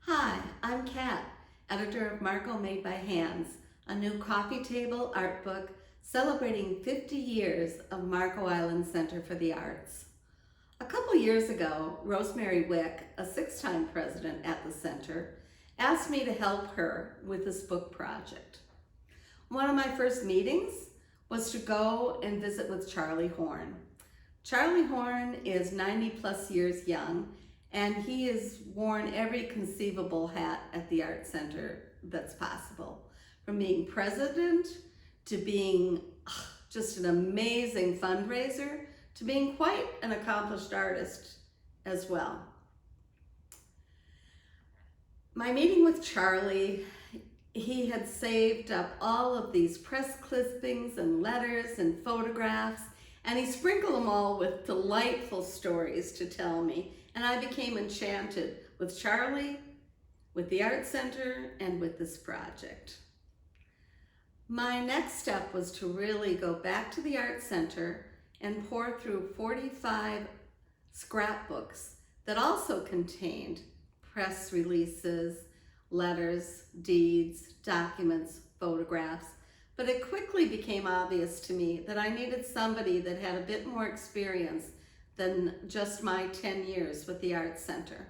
Hi, I'm Kat, editor of Marco Made by Hands, a new coffee table art book celebrating 50 years of Marco Island Center for the Arts. A couple years ago, Rosemary Wick, a six-time president at the center, asked me to help her with this book project. One of my first meetings was to go and visit with Charlie Horn. Charlie Horn is 90 plus years young, and he has worn every conceivable hat at the Art Center that's possible. From being president, to being just an amazing fundraiser, to being quite an accomplished artist as well. My meeting with Charlie, he had saved up all of these press clippings and letters and photographs, and he sprinkled them all with delightful stories to tell me. And I became enchanted with Charlie, with the Art Center, and with this project. My next step was to really go back to the Art Center and pour through 45 scrapbooks that also contained press releases, letters, deeds, documents, photographs. But it quickly became obvious to me that I needed somebody that had a bit more experience than just my 10 years with the Art Center.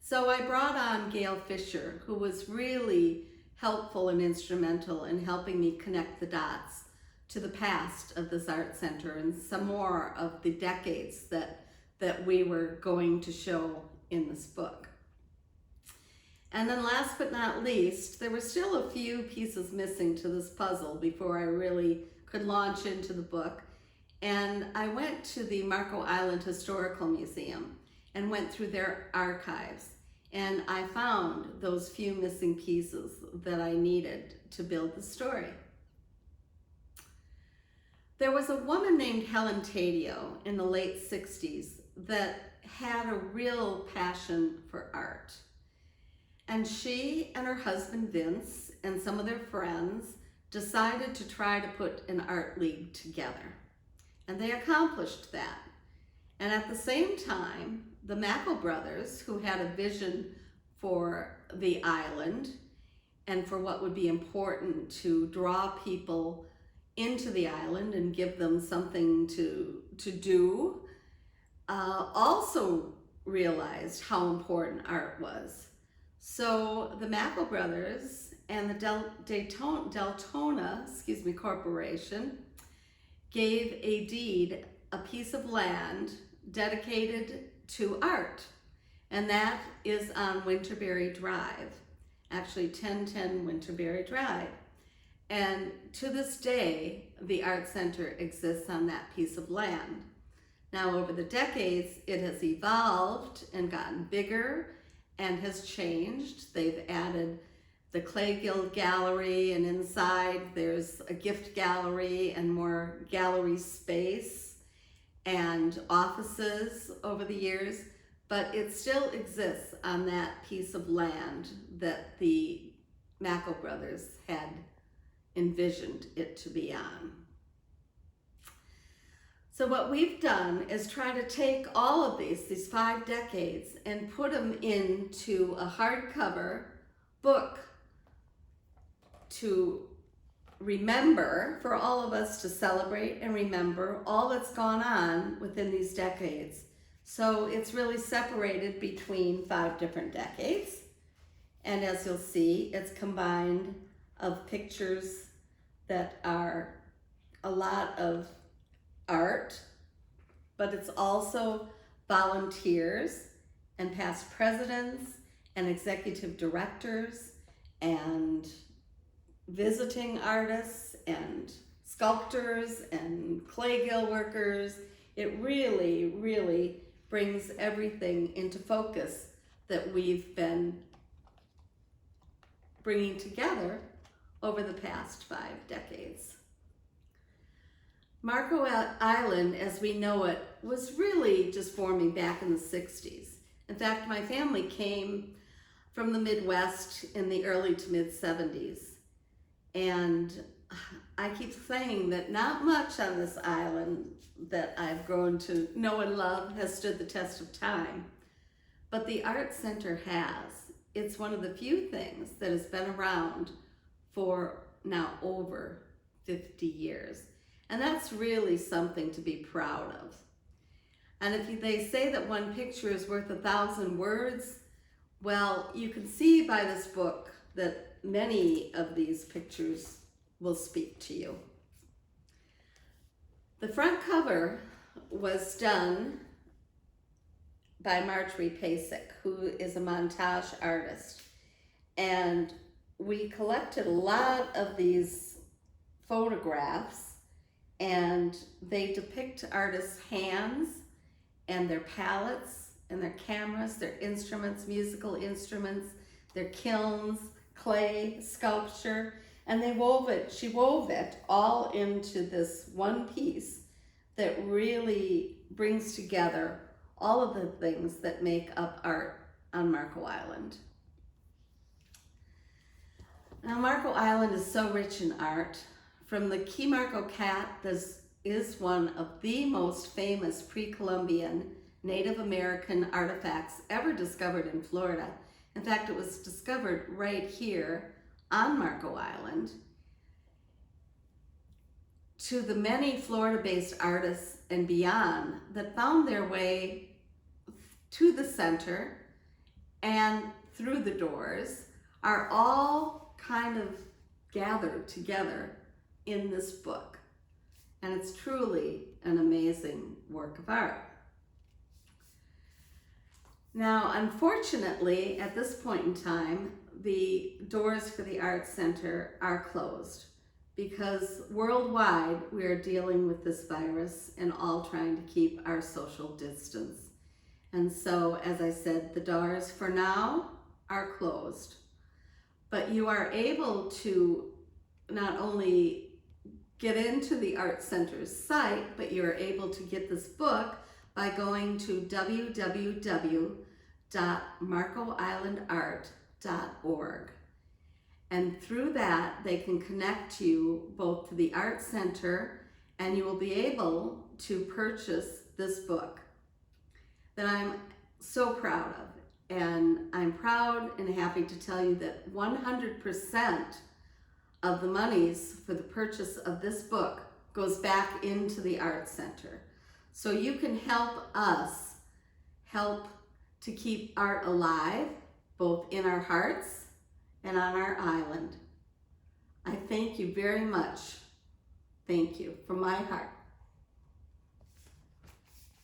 So I brought on Gail Fisher, who was really helpful and instrumental in helping me connect the dots to the past of this Art Center and some more of the decades that we were going to show in this book. And then last but not least, there were still a few pieces missing to this puzzle before I really could launch into the book. And I went to the Marco Island Historical Museum and went through their archives. And I found those few missing pieces that I needed to build the story. There was a woman named Helen Tadio in the late 60s that had a real passion for art. And she and her husband Vince and some of their friends decided to try to put an art league together. And they accomplished that. And at the same time, the Mackel Brothers, who had a vision for the island and for what would be important to draw people into the island and give them something to do, also realized how important art was. So the Mackel Brothers and the Deltona Corporation gave a deed, a piece of land dedicated to art. And that is on Winterberry Drive, actually 1010 Winterberry Drive. And to this day, the Art Center exists on that piece of land. Now, over the decades, it has evolved and gotten bigger and has changed. They've added the Clay Guild Gallery, and inside there's a gift gallery and more gallery space and offices over the years, but it still exists on that piece of land that the Mackel Brothers had envisioned it to be on. So what we've done is try to take all of these 5 decades, and put them into a hardcover book to remember, for all of us to celebrate and remember all that's gone on within these decades. So it's really separated between 5 different decades. And as you'll see, it's combined of pictures that are a lot of art, but it's also volunteers and past presidents and executive directors and visiting artists and sculptors and clay gill workers. It really, really brings everything into focus that we've been bringing together over the past 5 decades. Marco Island, as we know it, was really just forming back in the 60s. In fact, my family came from the Midwest in the early to mid 70s. And I keep saying that not much on this island that I've grown to know and love has stood the test of time. But the Art Center has. it's one of the few things that has been around for now over 50 years. And that's really something to be proud of. And if they say that one picture is worth 1,000 words, well, you can see by this book that many of these pictures will speak to you. The front cover was done by Marjorie Pasek, who is a montage artist. And we collected a lot of these photographs, and they depict artists' hands and their palettes and their cameras, their instruments, musical instruments, their kilns, clay, sculpture, and she wove it all into this one piece that really brings together all of the things that make up art on Mackel Island. Now, Mackel Island is so rich in art. From the Key Marco cat, this is one of the most famous pre-Columbian Native American artifacts ever discovered in Florida. In fact, it was discovered right here on Mackel Island. To the many Florida-based artists and beyond that found their way to the center and through the doors are all kind of gathered together in this book. And it's truly an amazing work of art. Now, unfortunately, at this point in time, the doors for the Art Center are closed because worldwide we are dealing with this virus and all trying to keep our social distance. And so, as I said, the doors for now are closed. But you are able to not only get into the Art Center's site, but you're able to get this book by going to www.markelislandart.org. And through that, they can connect you both to the Art Center, and you will be able to purchase this book that I'm so proud of. And I'm proud and happy to tell you that 100% of the monies for the purchase of this book goes back into the Art Center. So you can help us help to keep art alive, both in our hearts and on our island. I thank you very much. Thank you from my heart.